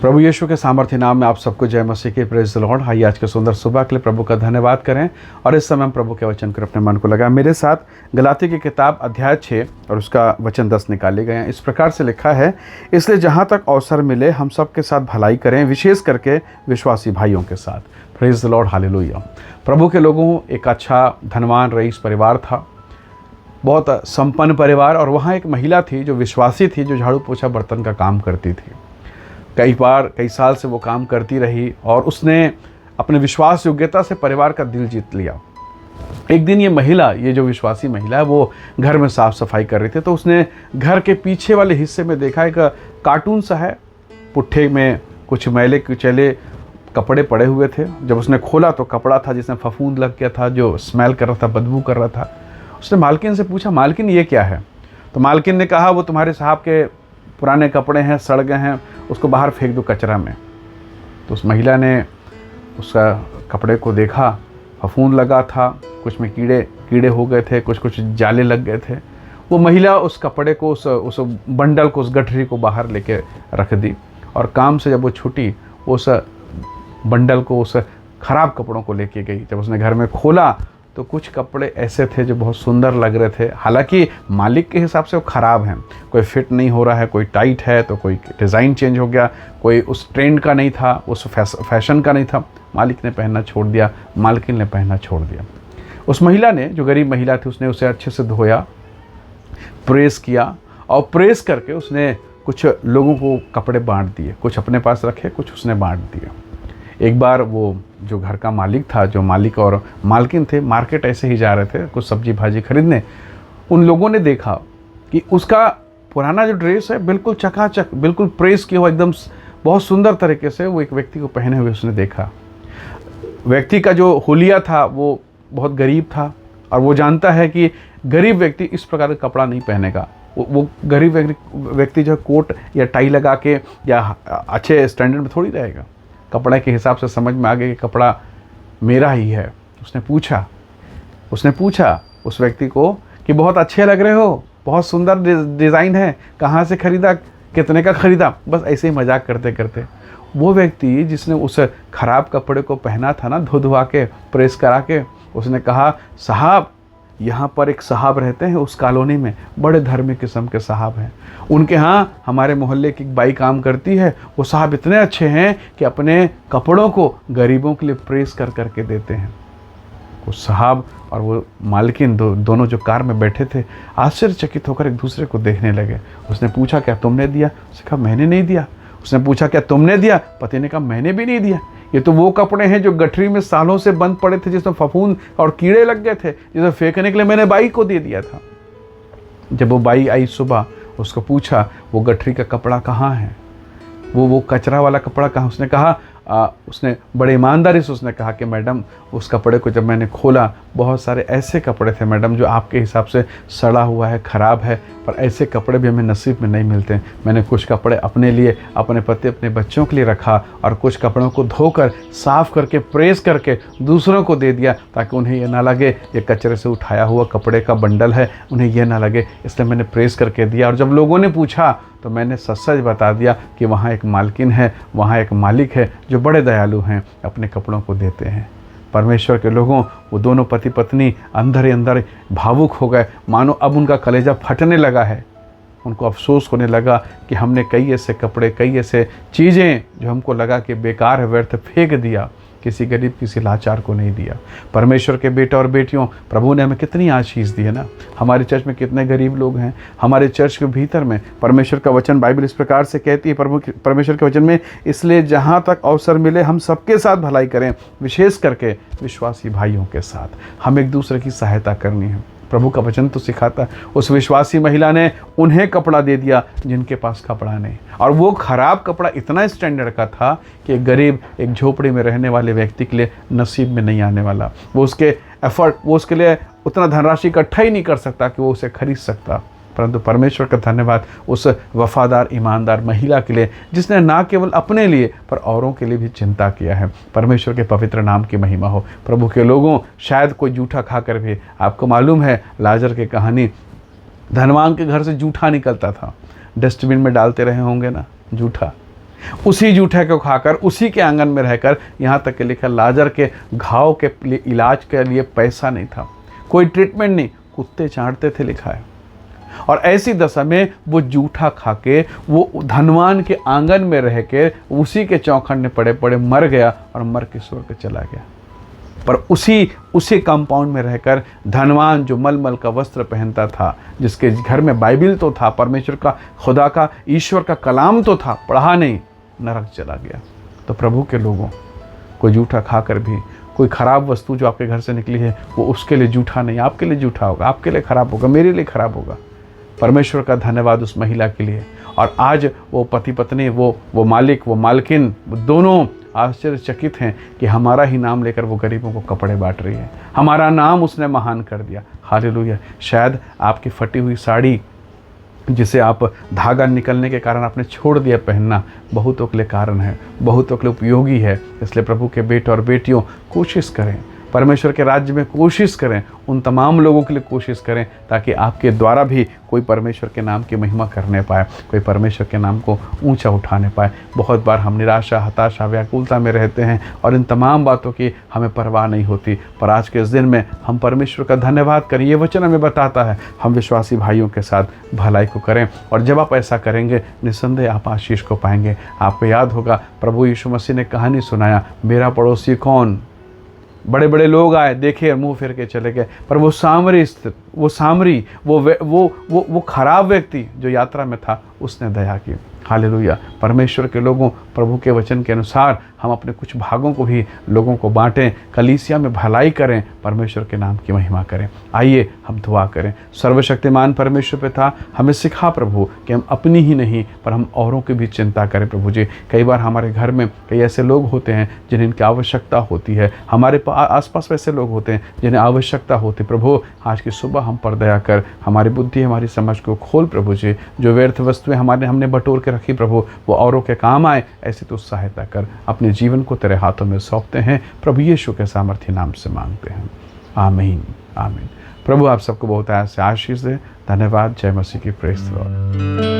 प्रभु यीशु के सामर्थ्य नाम में आप सबको जय मसीह की, प्रेज द लॉर्ड। आइए आज के सुंदर सुबह के लिए प्रभु का धन्यवाद करें और इस समय हम प्रभु के वचन को अपने मन को लगा। मेरे साथ गलाती की किताब अध्याय 6 और उसका वचन 10 निकाले गए हैं। इस प्रकार से लिखा है, इसलिए जहाँ तक अवसर मिले हम सब के साथ भलाई करें, विशेष करके विश्वासी भाइयों के साथ। Praise the lord, hallelujah. प्रभु के लोगों, एक अच्छा धनवान रईस परिवार था, बहुत संपन्न परिवार, और वहाँ एक महिला थी जो विश्वासी थी, जो झाड़ू पोछा बर्तन का काम करती थी। कई साल से वो काम करती रही और उसने अपने विश्वास योग्यता से परिवार का दिल जीत लिया। एक दिन ये जो विश्वासी महिला है, वो घर में साफ सफाई कर रही थी, तो उसने घर के पीछे वाले हिस्से में देखा एक कार्टून सा है, पुट्ठे में कुछ मैले कुचैले कपड़े पड़े हुए थे। जब उसने खोला तो कपड़ा था जिसमें फफूंद लग गया था, जो स्मेल कर रहा था, बदबू कर रहा था। उसने मालकिन से पूछा, मालकिन ये क्या है? तो मालकिन ने कहा, वो तुम्हारे साहब के पुराने कपड़े हैं, सड़ गए हैं, उसको बाहर फेंक दो कचरा में। तो उस महिला ने उसका कपड़े को देखा, फफूंद लगा था, कुछ में कीड़े हो गए थे, कुछ जाले लग गए थे। वो महिला उस कपड़े को, उस बंडल को, उस गठरी को बाहर लेके रख दी और काम से जब वो छूटी, उस बंडल को, उस खराब कपड़ों को लेके गई। जब उसने घर में खोला तो कुछ कपड़े ऐसे थे जो बहुत सुंदर लग रहे थे, हालांकि मालिक के हिसाब से वो ख़राब हैं, कोई फिट नहीं हो रहा है, कोई टाइट है तो कोई डिज़ाइन चेंज हो गया, कोई उस ट्रेंड का नहीं था, उस फैशन का नहीं था। मालिक ने पहनना छोड़ दिया, मालकिन ने पहनना छोड़ दिया। उस महिला ने, जो गरीब महिला थी, उसने उसे अच्छे से धोया, प्रेस किया और प्रेस करके उसने कुछ लोगों को कपड़े बांट दिए, कुछ अपने पास रखे, कुछ उसने बांट दिए। एक बार वो जो घर का मालिक था, जो मालिक और मालकिन थे, मार्केट ऐसे ही जा रहे थे कुछ सब्जी भाजी खरीदने। उन लोगों ने देखा कि उसका पुराना जो ड्रेस है बिल्कुल चकाचक, बिल्कुल प्रेस किया हुआ, एकदम बहुत सुंदर तरीके से वो एक व्यक्ति को पहने हुए उसने देखा। व्यक्ति का जो हुलिया था वो बहुत गरीब था और वो जानता है कि गरीब व्यक्ति इस प्रकार का कपड़ा नहीं पहनेगा। वो गरीब व्यक्ति जो कोट या टाई लगा के या अच्छे स्टैंडर्ड में थोड़ी रहेगा। कपड़े के हिसाब से समझ में आ गया कि कपड़ा मेरा ही है। उसने पूछा उस व्यक्ति को कि बहुत अच्छे लग रहे हो, बहुत सुंदर डिज़ाइन है, कहाँ से खरीदा, कितने का खरीदा? बस ऐसे ही मजाक करते करते वो व्यक्ति जिसने उस खराब कपड़े को पहना था ना, धो के प्रेस करा के, उसने कहा, साहब, यहाँ पर एक साहब रहते हैं उस कॉलोनी में, बड़े धार्मिक किस्म के साहब हैं। उनके यहाँ हमारे मोहल्ले की एक बाई काम करती है, वो साहब इतने अच्छे हैं कि अपने कपड़ों को गरीबों के लिए प्रेस कर करके देते हैं। वो साहब और वो मालकिन दोनों जो कार में बैठे थे, आश्चर्यचकित होकर एक दूसरे को देखने लगे। उसने पूछा, क्या तुमने दिया? उसने कहा, मैंने नहीं दिया। उसने पूछा, क्या तुमने दिया? पति ने कहा, मैंने भी नहीं दिया। ये तो वो कपड़े हैं जो गठरी में सालों से बंद पड़े थे, जिसमें फफूंद और कीड़े लग गए थे, जिसे फेंकने के लिए मैंने बाई को दे दिया था। जब वो बाई आई सुबह, उसको पूछा, वो गठरी का कपड़ा कहाँ है, वो कचरा वाला कपड़ा कहाँ? उसने कहा, उसने बड़े ईमानदारी से उसने कहा कि मैडम, उस कपड़े को जब मैंने खोला, बहुत सारे ऐसे कपड़े थे मैडम जो आपके हिसाब से सड़ा हुआ है, ख़राब है, पर ऐसे कपड़े भी हमें नसीब में नहीं मिलते। मैंने कुछ कपड़े अपने लिए, अपने पति, अपने बच्चों के लिए रखा और कुछ कपड़ों को धोकर, साफ़ करके, प्रेस करके दूसरों को दे दिया, ताकि उन्हें ये ना लगे ये कचरे से उठाया हुआ कपड़े का बंडल है, उन्हें यह ना लगे, इसलिए मैंने प्रेस करके दिया। और जब लोगों ने पूछा तो मैंने सच बता दिया कि वहाँ एक मालकिन है, वहाँ एक मालिक है जो बड़े दयालु हैं, अपने कपड़ों को देते हैं। परमेश्वर के लोगों, वो दोनों पति पत्नी अंदर ही अंदर भावुक हो गए, मानो अब उनका कलेजा फटने लगा है। उनको अफसोस होने लगा कि हमने कई ऐसे कपड़े, कई ऐसे चीज़ें जो हमको लगा कि बेकार है, व्यर्थ, फेंक दिया, किसी गरीब, किसी लाचार को नहीं दिया। परमेश्वर के बेटे और बेटियों, प्रभु ने हमें कितनी आशीष दी है ना। हमारे चर्च में कितने गरीब लोग हैं। हमारे चर्च के भीतर में परमेश्वर का वचन, बाइबल इस प्रकार से कहती है, परमेश्वर के वचन में, इसलिए जहाँ तक अवसर मिले हम सबके साथ भलाई करें, विशेष करके विश्वासी भाइयों के साथ। हम एक दूसरे की सहायता करनी है। प्रभु का वचन तो सिखाता है, उस विश्वासी महिला ने उन्हें कपड़ा दे दिया जिनके पास कपड़ा नहीं, और वो खराब कपड़ा इतना स्टैंडर्ड का था कि एक गरीब, एक झोपड़ी में रहने वाले व्यक्ति के लिए नसीब में नहीं आने वाला। वो उसके लिए उतना धनराशि इकट्ठा ही नहीं कर सकता कि वो उसे खरीद सकता। परंतु परमेश्वर का धन्यवाद उस वफादार, ईमानदार महिला के लिए, जिसने ना केवल अपने लिए पर औरों के लिए भी चिंता किया है। परमेश्वर के पवित्र नाम की महिमा हो। प्रभु के लोगों, शायद कोई जूठा खाकर भी, आपको मालूम है लाजर की कहानी, धनवान के घर से जूठा निकलता था, डस्टबिन में डालते रहे होंगे ना जूठा, उसी जूठे को खाकर, उसी के आंगन में रहकर, यहाँ तक कि लिखा लाजर के घाव के लिए इलाज के लिए पैसा नहीं था, कोई ट्रीटमेंट नहीं, कुत्ते चाटते थे लिखा है। और ऐसी दशा में वो जूठा खा के, वो धनवान के आंगन में रह के, उसी के चौखट में पड़े पड़े मर गया और मर के स्वर्ग चला गया। पर उसी कंपाउंड में रहकर धनवान जो मलमल का वस्त्र पहनता था, जिसके घर में बाइबिल तो था, परमेश्वर का, खुदा का, ईश्वर का कलाम तो था, पढ़ा नहीं, नरक चला गया। तो प्रभु के लोगों, कोई जूठा खाकर भी, कोई ख़राब वस्तु जो आपके घर से निकली है वो उसके लिए जूठा नहीं, आपके लिए जूठा होगा, आपके लिए ख़राब होगा, मेरे लिए ख़राब होगा। परमेश्वर का धन्यवाद उस महिला के लिए। और आज वो पति पत्नी, वो मालिक, वो मालकिन, वो दोनों आश्चर्यचकित हैं कि हमारा ही नाम लेकर वो गरीबों को कपड़े बांट रही है, हमारा नाम उसने महान कर दिया। हालेलुया। शायद आपकी फटी हुई साड़ी जिसे आप धागा निकलने के कारण आपने छोड़ दिया पहनना, बहुतों के लिए कारण है, बहुतों के लिए उपयोगी है। इसलिए प्रभु के बेटे और बेटियों, कोशिश करें, परमेश्वर के राज्य में कोशिश करें, उन तमाम लोगों के लिए कोशिश करें ताकि आपके द्वारा भी कोई परमेश्वर के नाम की महिमा करने पाए, कोई परमेश्वर के नाम को ऊंचा उठाने पाए। बहुत बार हम निराशा, हताशा, व्याकुलता में रहते हैं और इन तमाम बातों की हमें परवाह नहीं होती। पर आज के इस दिन में हम परमेश्वर का धन्यवाद करें। ये वचन हमें बताता है हम विश्वासी भाइयों के साथ भलाई को करें, और जब आप ऐसा करेंगे निस्संदेह आप आशीष को पाएंगे। आपको याद होगा प्रभु यीशु मसीह ने कहानी सुनाया, मेरा पड़ोसी कौन। बड़े बड़े लोग आए, देखे, मुंह फेर के चले गए, पर वो सामरी, वो खराब व्यक्ति जो यात्रा में था, उसने दया की। हालेलुया। परमेश्वर के लोगों, प्रभु के वचन के अनुसार हम अपने कुछ भागों को भी लोगों को बांटें, कलीसिया में भलाई करें, परमेश्वर के नाम की महिमा करें। आइए हम दुआ करें। सर्वशक्तिमान परमेश्वर पिता, हमें सिखा प्रभु कि हम अपनी ही नहीं पर हम औरों की भी चिंता करें। प्रभु जी, कई बार हमारे घर में कई ऐसे लोग होते हैं जिन्हें इनकी आवश्यकता होती है, हमारे आसपास वैसे लोग होते हैं जिन्हें आवश्यकता होती है। प्रभु आज की सुबह हम पर दया कर, हमारी बुद्धि, हमारी समझ को खोल प्रभु जी। जो व्यर्थ वस्तुएं हमने बटोर के रखी प्रभु, वो औरों के काम आए, ऐसी तो सहायता कर। अपने जीवन को तेरे हाथों में सौंपते हैं, प्रभु यीशु के सामर्थ्य नाम से मांगते हैं, आमीन, आमीन। प्रभु आप सबको बहुत से आशीष दे। धन्यवाद। जय मसीह की। Praise the Lord.